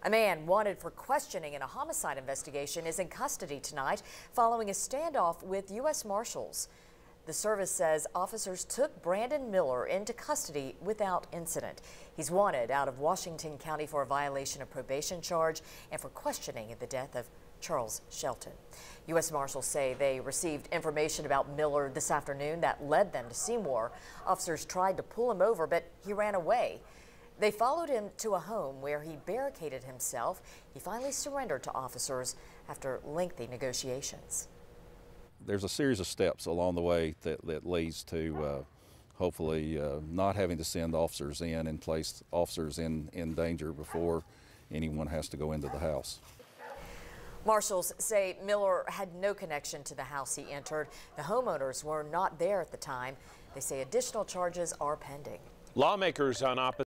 A man wanted for questioning in a homicide investigation is in custody tonight following a standoff with U.S. Marshals. The service says officers took Brandon Miller into custody without incident. He's wanted out of Washington County for a violation of probation charge and for questioning in the death of Charles Shelton. U.S. Marshals say they received information about Miller this afternoon that led them to Seymour. Officers tried to pull him over, but he ran away. They followed him to a home where he barricaded himself. He finally surrendered to officers after lengthy negotiations. There's a series of steps along the way that leads to hopefully not having to send officers in and place officers in danger before anyone has to go into the house. Marshals say Miller had no connection to the house he entered. The homeowners were not there at the time. They say additional charges are pending. Lawmakers on opposition